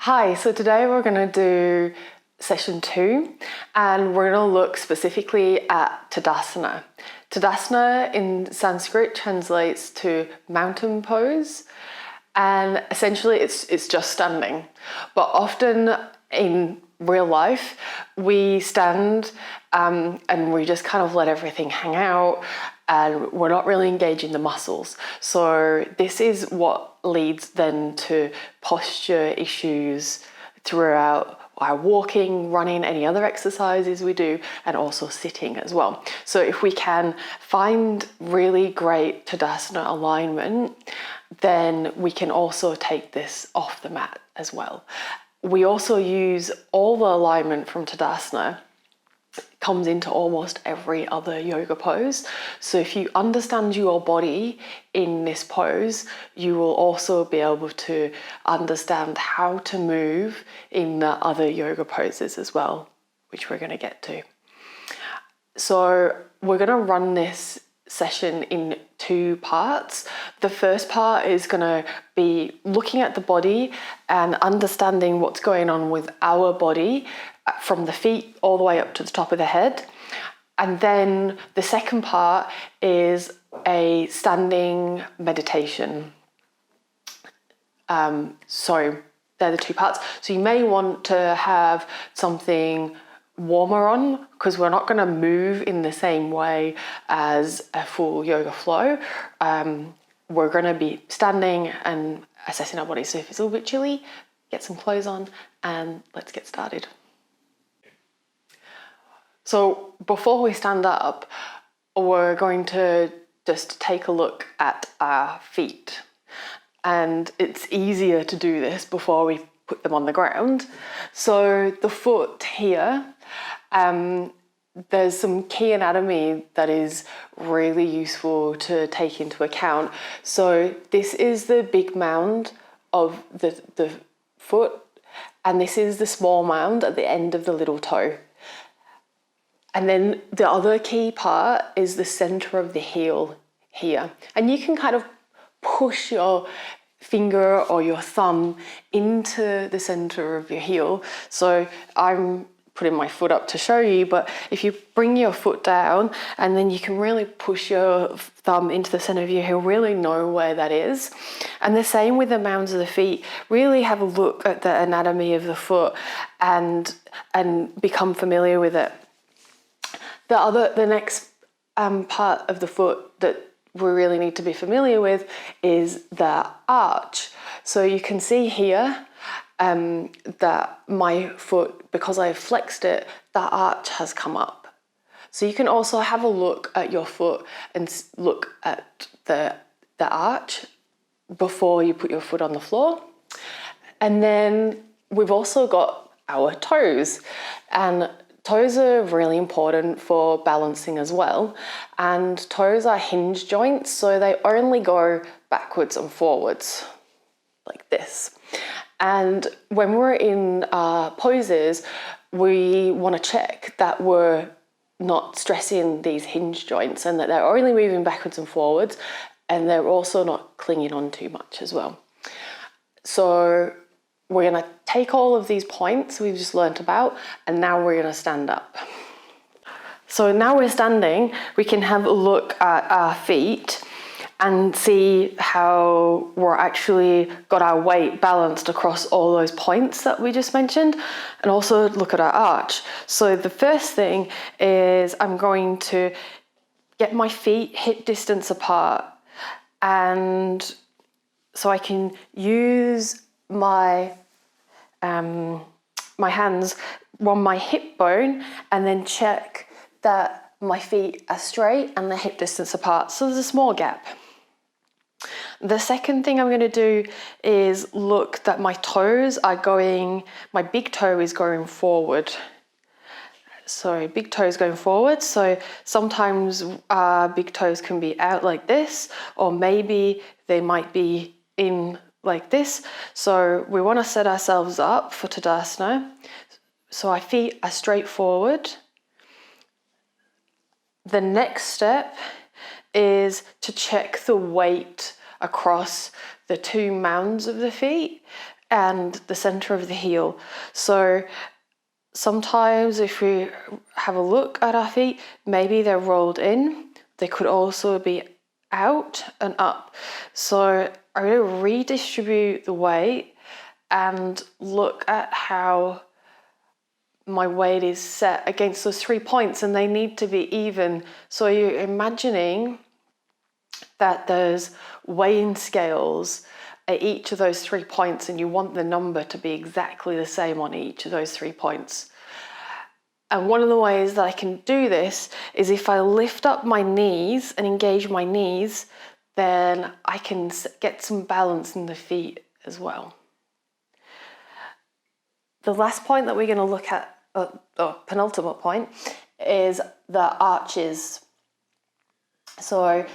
Hi, so today we're going to do session 2 and we're going to look specifically at Tadasana. Tadasana in Sanskrit translates to mountain pose, and essentially it's just standing. But often in real life we stand and we just kind of let everything hang out and we're not really engaging the muscles. So this is what leads then to posture issues throughout our walking, running, any other exercises we do, and also sitting as well. So if we can find really great Tadasana alignment, then we can also take this off the mat as well. We also use all the alignment from Tadasana. Comes into almost every other yoga pose. So if you understand your body in this pose, you will also be able to understand how to move in the other yoga poses as well, which we're going to get to. So we're going to run this session in 2 parts. The first part is going to be looking at the body and understanding what's going on with our body from the feet all the way up to the top of the head. And then the second part is a standing meditation. So they're the 2 parts. So you may want to have something warmer on, because we're not going to move in the same way as a full yoga flow. We're going to be standing and assessing our body. So if it's a little bit chilly, get some clothes on and let's get started. So before we stand up, we're going to just take a look at our feet. And it's easier to do this before we put them on the ground. So the foot here, there's some key anatomy that is really useful to take into account. So this is the big mound of the foot, and this is the small mound at the end of the little toe. And then the other key part is the center of the heel here. And you can kind of push your finger or your thumb into the center of your heel. So I'm putting my foot up to show you, but if you bring your foot down and then you can really push your thumb into the center of your heel, really know where that is. And the same with the mounds of the feet. Really have a look at the anatomy of the foot and become familiar with it. The next part of the foot that we really need to be familiar with is the arch. So you can see here that my foot, because I've flexed it, that arch has come up. So you can also have a look at your foot and look at the arch before you put your foot on the floor. And then we've also got our toes, and toes are really important for balancing as well. And toes are hinge joints, so they only go backwards and forwards like this. And when we're in poses, we want to check that we're not stressing these hinge joints and that they're only moving backwards and forwards, and they're also not clinging on too much as well. So we're going to take all of these points we've just learnt about, and now we're going to stand up. So now we're standing, we can have a look at our feet and see how we're actually got our weight balanced across all those points that we just mentioned, and also look at our arch. So the first thing is I'm going to get my feet hip distance apart, and so I can use my hands on my hip bone and then check that my feet are straight and the hip distance apart. So there's a small gap. The second thing I'm going to do is look that my toes are going, my big toe is going forward. So big toe is going forward. So sometimes big toes can be out like this, or maybe they might be in like this. So we want to set ourselves up for Tadasana. So our feet are straight forward. The next step is to check the weight across the 2 mounds of the feet and the center of the heel. So sometimes if we have a look at our feet, maybe they're rolled in. They could also be out and up. So I'm going to redistribute the weight and look at how my weight is set against those 3 points, and they need to be even. So you're imagining that there's weighing scales at each of those 3 points, and you want the number to be exactly the same on each of those 3 points. And one of the ways that I can do this is if I lift up my knees and engage my knees, then I can get some balance in the feet as well. The last point that we're going to look at, penultimate point, is the arches. So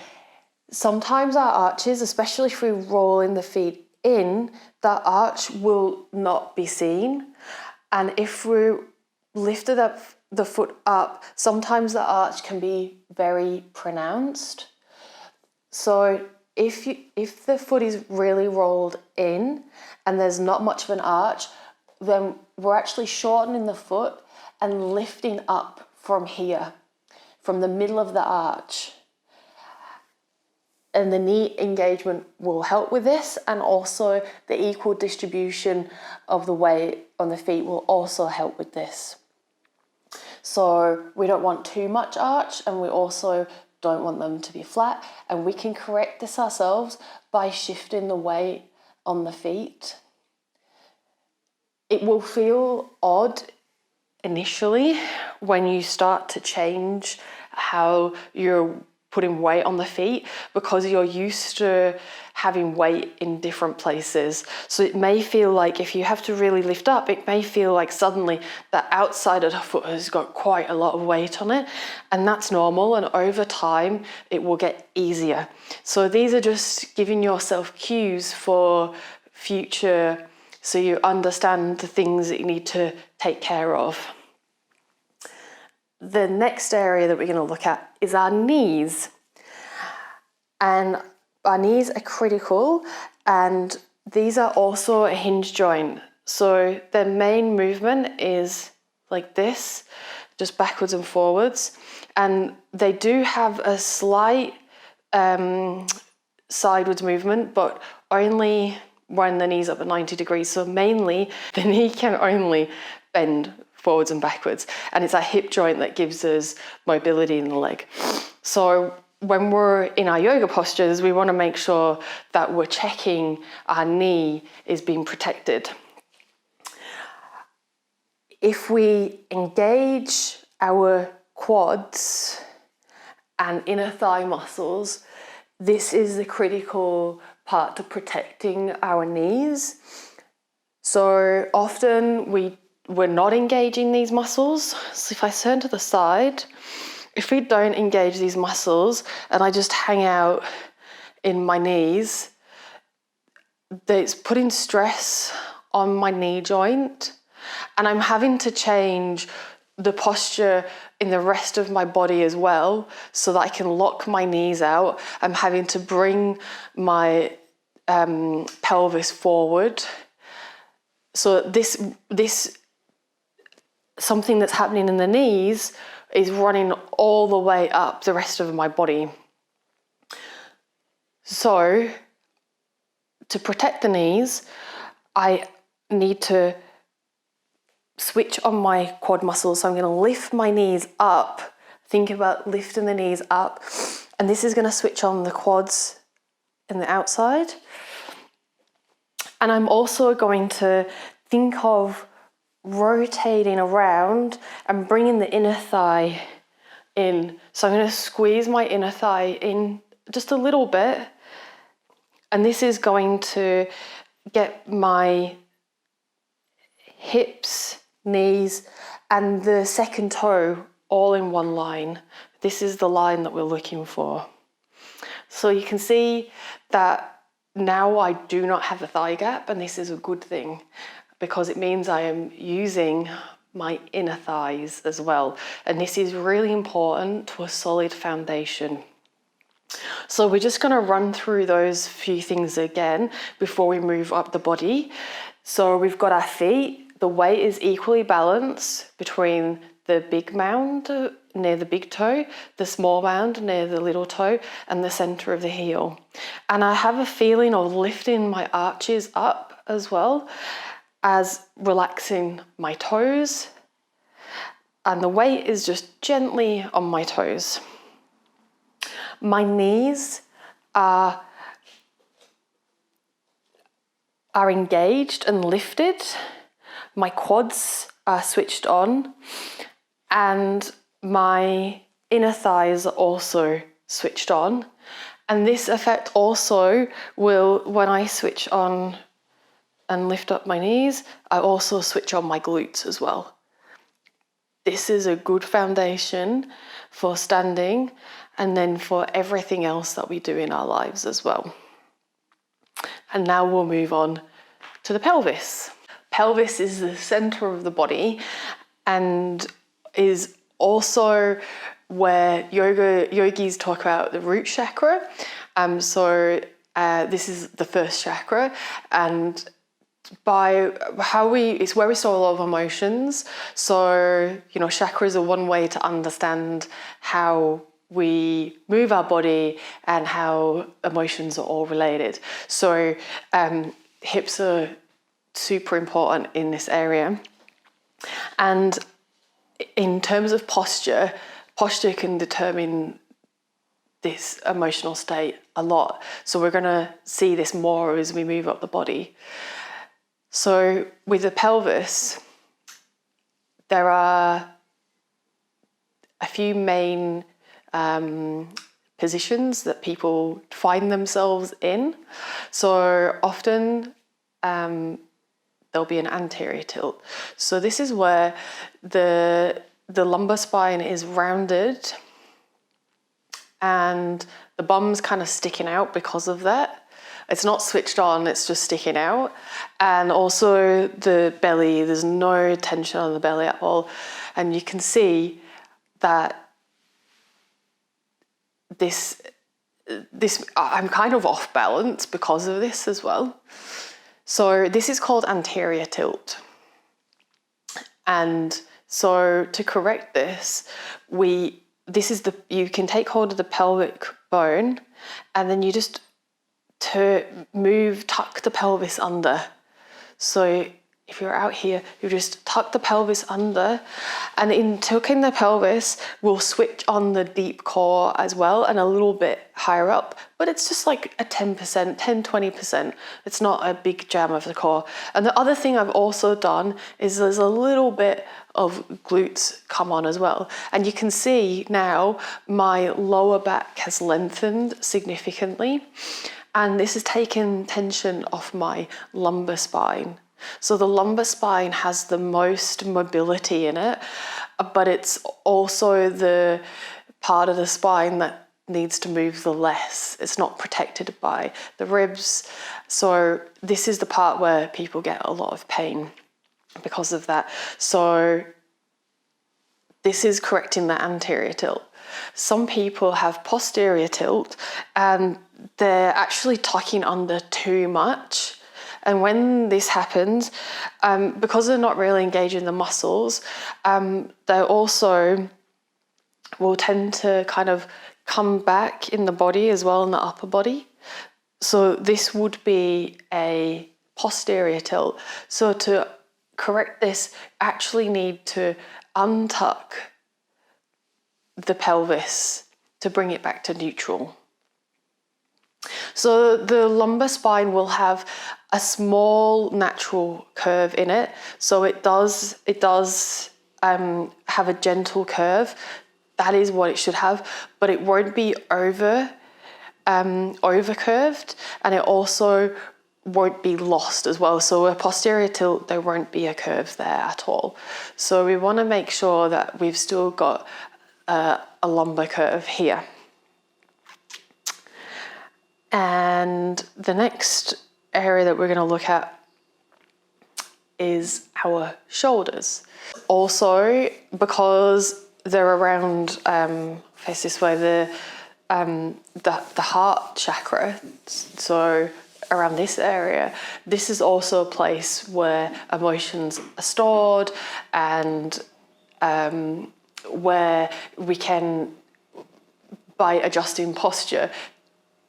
sometimes our arches, especially if we roll in the feet in, that arch will not be seen. And if we lifted up the foot up, sometimes the arch can be very pronounced. So if the foot is really rolled in and there's not much of an arch, then we're actually shortening the foot and lifting up from here, from the middle of the arch. And the knee engagement will help with this, and also the equal distribution of the weight on the feet will also help with this. So we don't want too much arch, and we also don't want them to be flat, and we can correct this ourselves by shifting the weight on the feet. It will feel odd initially when you start to change how you're putting weight on the feet, because you're used to having weight in different places. So it may feel like if you have to really lift up, it may feel like suddenly the outside of the foot has got quite a lot of weight on it, and that's normal, and over time it will get easier. So these are just giving yourself cues for future, so you understand the things that you need to take care of. The next area that we're going to look at is our knees. And our knees are critical, and these are also a hinge joint. So their main movement is like this, just backwards and forwards. And they do have a slight sideways movement, but only when the knee's up at 90 degrees. So mainly the knee can only bend forwards and backwards, and it's our hip joint that gives us mobility in the leg. So when we're in our yoga postures, we want to make sure that we're checking our knee is being protected. If we engage our quads and inner thigh muscles, this is the critical part to protecting our knees. So often we're not engaging these muscles. So if I turn to the side, if we don't engage these muscles and I just hang out in my knees, it's putting stress on my knee joint, and I'm having to change the posture in the rest of my body as well so that I can lock my knees out. I'm having to bring my pelvis forward. So this something that's happening in the knees is running all the way up the rest of my body. So to protect the knees, I need to switch on my quad muscles. So I'm going to lift my knees up. Think about lifting the knees up. And this is going to switch on the quads and the outside. And I'm also going to think of rotating around and bringing the inner thigh in. So I'm going to squeeze my inner thigh in just a little bit, and this is going to get my hips, knees, and the second toe all in one line. This is the line that we're looking for. So you can see that now I do not have a thigh gap, and this is a good thing, because it means I am using my inner thighs as well. And this is really important to a solid foundation. So we're just going to run through those few things again before we move up the body. So we've got our feet. The weight is equally balanced between the big mound near the big toe, the small mound near the little toe, and the center of the heel. And I have a feeling of lifting my arches up as well as relaxing my toes. And the weight is just gently on my toes. My knees are engaged and lifted. My quads are switched on, and my inner thighs are also switched on. And this effect also will, when I switch on and lift up my knees, I also switch on my glutes as well. This is a good foundation for standing and then for everything else that we do in our lives as well. And now we'll move on to the pelvis. Pelvis is the center of the body and is also where yogis talk about the root chakra. This is the first chakra, and it's where we store a lot of emotions. So, chakras are one way to understand how we move our body and how emotions are all related. So hips are super important in this area. And in terms of posture can determine this emotional state a lot. So we're going to see this more as we move up the body. So with the pelvis, there are a few main positions that people find themselves in. So often there'll be an anterior tilt. So this is where the lumbar spine is rounded and the bum's kind of sticking out because of that. It's not switched on, it's just sticking out. And also the belly, there's no tension on the belly at all. And you can see that this I'm kind of off balance because of this as well. So this is called anterior tilt. And so to correct this, you can take hold of the pelvic bone and then you just tuck the pelvis under. So if you're out here, you just tuck the pelvis under, and in tucking the pelvis, we'll switch on the deep core as well and a little bit higher up, but it's just like a 10%, 20%. It's not a big jam of the core. And the other thing I've also done is there's a little bit of glutes come on as well. And you can see now my lower back has lengthened significantly, and this has taken tension off my lumbar spine. So the lumbar spine has the most mobility in it, but it's also the part of the spine that needs to move the less. It's not protected by the ribs. So this is the part where people get a lot of pain because of that. So this is correcting the anterior tilt. Some people have posterior tilt and they're actually tucking under too much. And when this happens, because they're not really engaging the muscles, they also will tend to kind of come back in the body as well, in the upper body. So this would be a posterior tilt. So to correct this, actually need to untuck the pelvis to bring it back to neutral. So the lumbar spine will have a small natural curve in it. So it does have a gentle curve. That is what it should have, but it won't be over curved, and it also won't be lost as well. So a posterior tilt, there won't be a curve there at all. So we want to make sure that we've still got a lumbar curve here. And the next area that we're going to look at is our shoulders. Also, because they're around, face this way, the heart chakra, so around this area, this is also a place where emotions are stored, and where we can, by adjusting posture,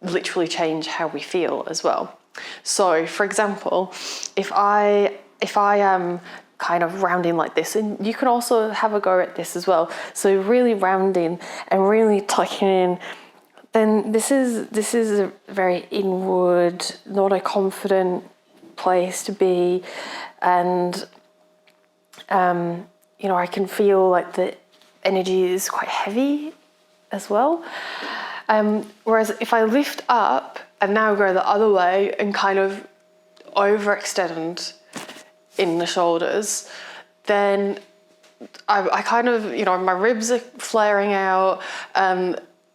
literally change how we feel as well. So for example, if I am kind of rounding like this, and you can also have a go at this as well, so really rounding and really tucking in, then this is a very inward, not a confident place to be. And you know, I can feel like the energy is quite heavy as well. Whereas if I lift up and now go the other way and kind of overextend in the shoulders, then I kind of, you know, my ribs are flaring out,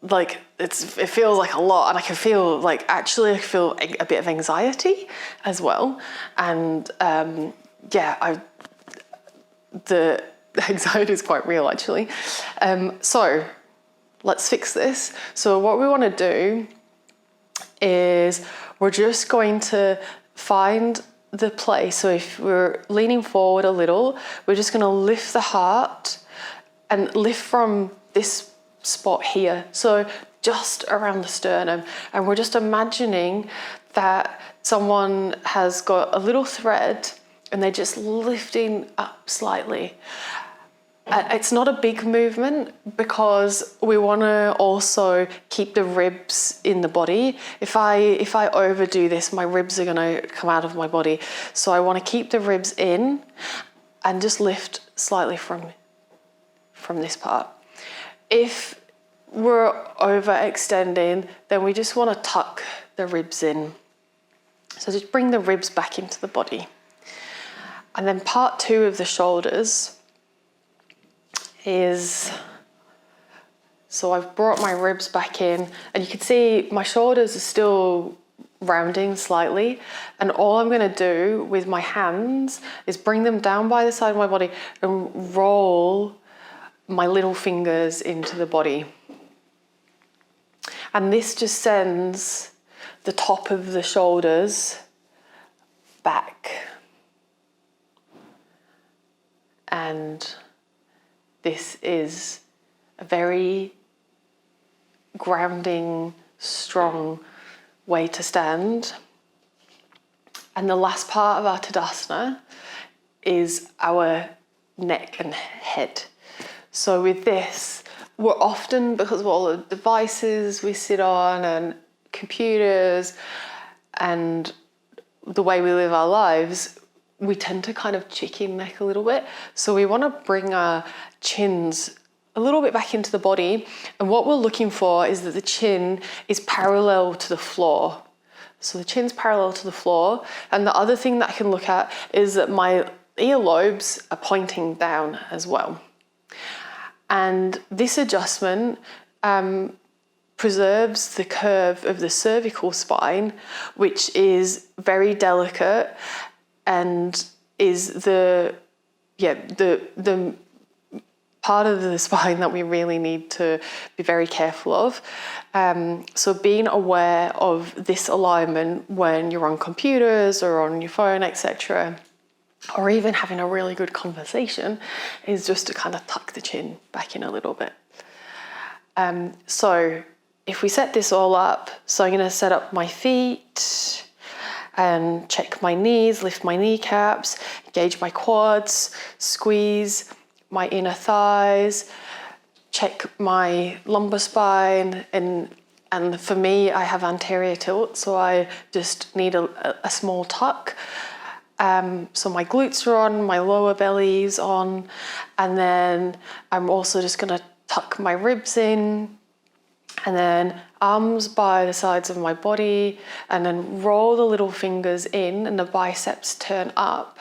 like it feels like a lot, and I can feel like, actually I feel a bit of anxiety as well. And yeah, the anxiety is quite real actually. So let's fix this. So what we want to do is we're just going to find the place. So if we're leaning forward a little, we're just going to lift the heart and lift from this spot here. So just around the sternum. And we're just imagining that someone has got a little thread and they're just lifting up slightly. It's not a big movement because we want to also keep the ribs in the body. If I overdo this, my ribs are going to come out of my body. So I want to keep the ribs in and just lift slightly from this part. If we're overextending, then we just want to tuck the ribs in. So just bring the ribs back into the body. And then part 2 of the shoulders is, so I've brought my ribs back in, and you can see my shoulders are still rounding slightly, and all I'm going to do with my hands is bring them down by the side of my body and roll my little fingers into the body. And this just sends the top of the shoulders back. And this is a very grounding, strong way to stand. And the last part of our Tadasana is our neck and head. So with this, we're often, because of all the devices we sit on and computers and the way we live our lives, we tend to kind of chicken neck a little bit. So we want to bring our chins a little bit back into the body. And what we're looking for is that the chin is parallel to the floor. So the chin's parallel to the floor. And the other thing that I can look at is that my earlobes are pointing down as well. And this adjustment preserves the curve of the cervical spine, which is very delicate and is the part of the spine that we really need to be very careful of. So being aware of this alignment when you're on computers or on your phone, etc., or even having a really good conversation, is just to kind of tuck the chin back in a little bit. So if we set this all up, so I'm going to set up my feet and check my knees, lift my kneecaps, engage my quads, squeeze my inner thighs, check my lumbar spine, and for me, I have anterior tilt, so I just need a small tuck. So my glutes are on, my lower belly is on, and then I'm also just going to tuck my ribs in, and then arms by the sides of my body, and then roll the little fingers in and the biceps turn up.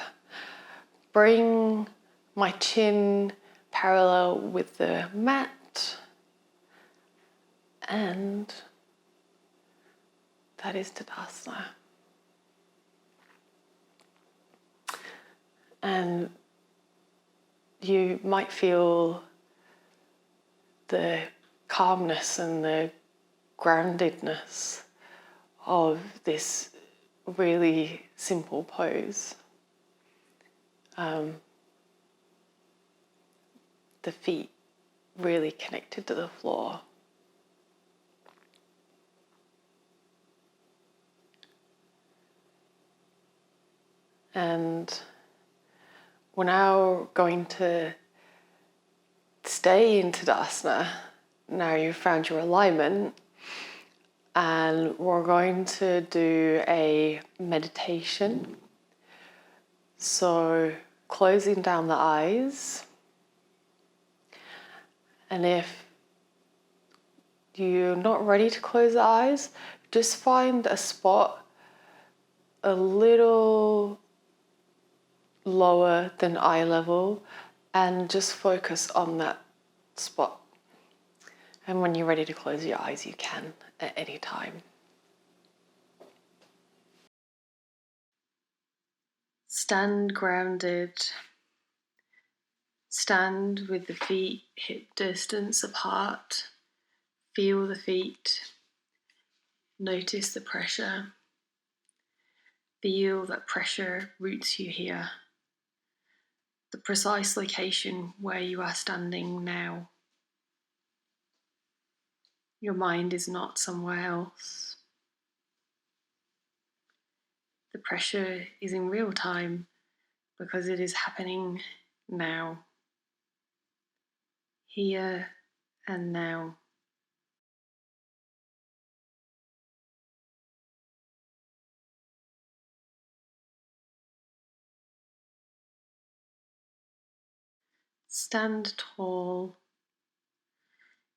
Bring my chin parallel with the mat, and that is Tadasana. And you might feel the calmness and the groundedness of this really simple pose. The feet really connected to the floor. And we're now going to stay in Tadasana. Now you've found your alignment, and we're going to do a meditation. So closing down the eyes, and if you're not ready to close the eyes, just find a spot a little lower than eye level and just focus on that spot. And when you're ready to close your eyes, you can at any time. Stand grounded. Stand with the feet hip distance apart. Feel the feet. Notice the pressure. Feel that pressure roots you here. The precise location where you are standing now. Your mind is not somewhere else. The pressure is in real time because it is happening now. Here and now. Stand tall.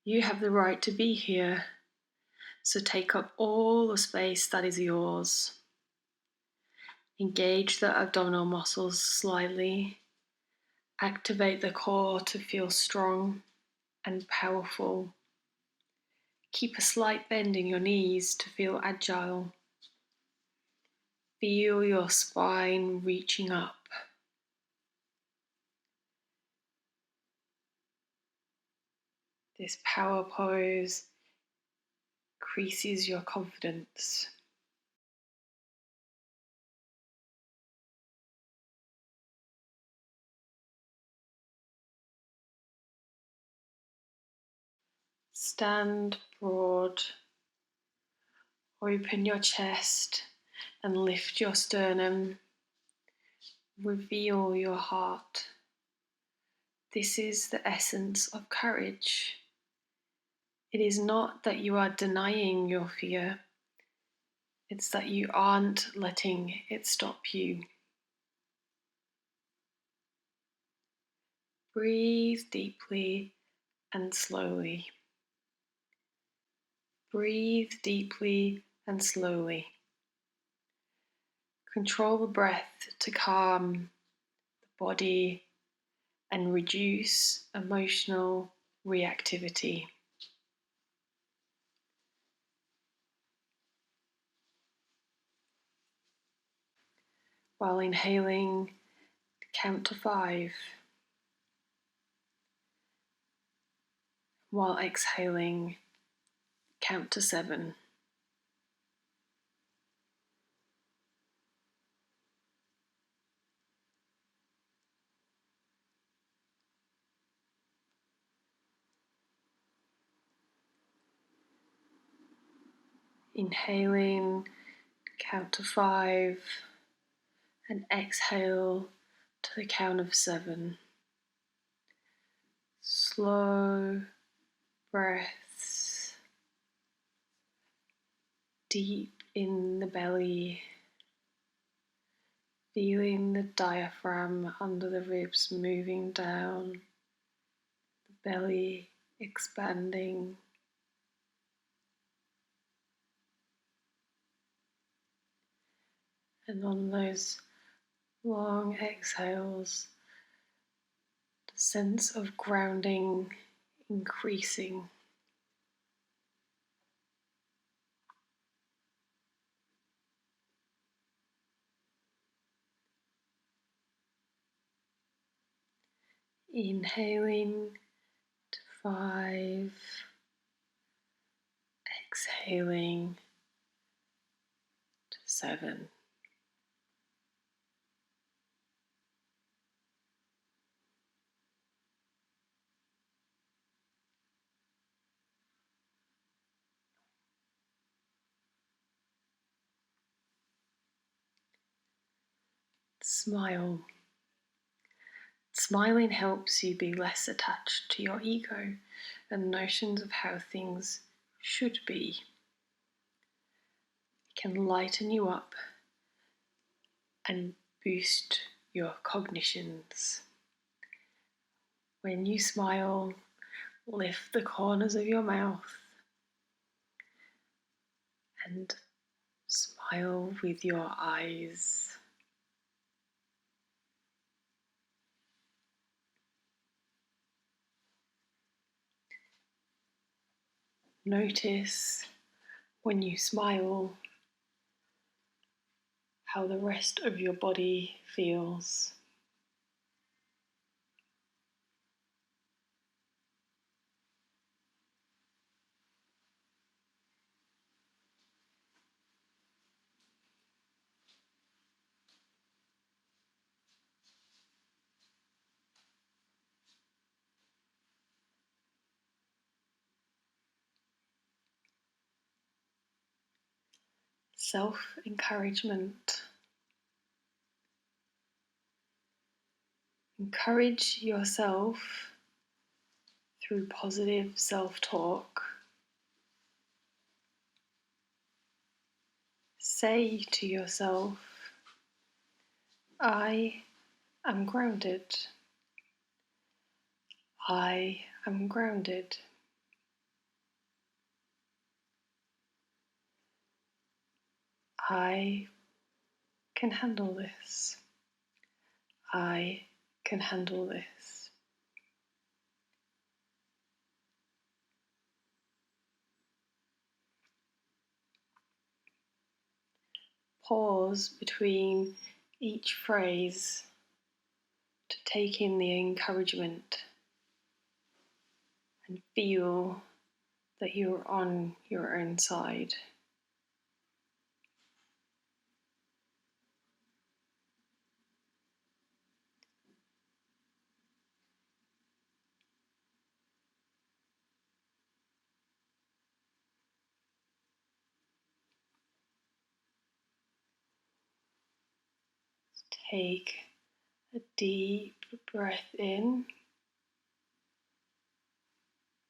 You have the right to be here, so take up all the space that is yours. Engage the abdominal muscles slightly. Activate the core to feel strong and powerful. Keep a slight bend in your knees to feel agile. Feel your spine reaching up. This power pose increases your confidence. Stand broad. Open your chest and lift your sternum. Reveal your heart. This is the essence of courage. It is not that you are denying your fear. It's that you aren't letting it stop you. Breathe deeply and slowly. Breathe deeply and slowly. Control the breath to calm the body and reduce emotional reactivity. While inhaling, count to 5. While exhaling, count to 7. Inhaling, count to 5, and exhale to the count of 7. Slow breaths deep in the belly, feeling the diaphragm under the ribs moving down, the belly expanding. And on those long exhales, the sense of grounding increasing. Inhaling to 5, exhaling to 7. smile. Smiling helps you be less attached to your ego and notions of how things should be. It can lighten you up and boost your cognitions. When you smile, lift the corners of your mouth and smile with your eyes. Notice when you smile how the rest of your body feels. Self-encouragement. Encourage yourself through positive self-talk. Say to yourself, I am grounded. I am grounded. I can handle this. I can handle this. Pause between each phrase to take in the encouragement and feel that you're on your own side. Take a deep breath in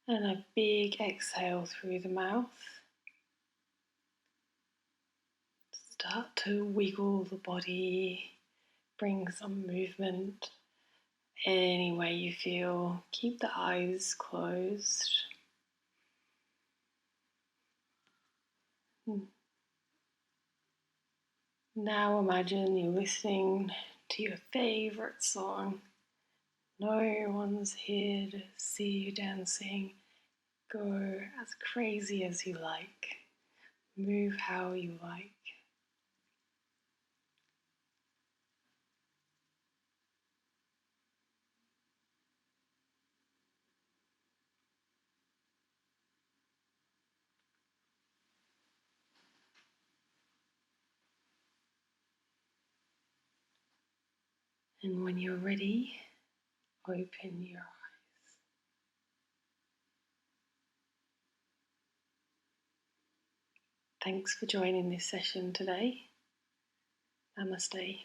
and a big exhale through the mouth. Start to wiggle the body, bring some movement any way you feel. Keep the eyes closed. Now imagine you're listening to your favourite song. No one's here to see you dancing. Go as crazy as you like. Move how you like. And when you're ready, open your eyes. Thanks for joining this session today. Namaste.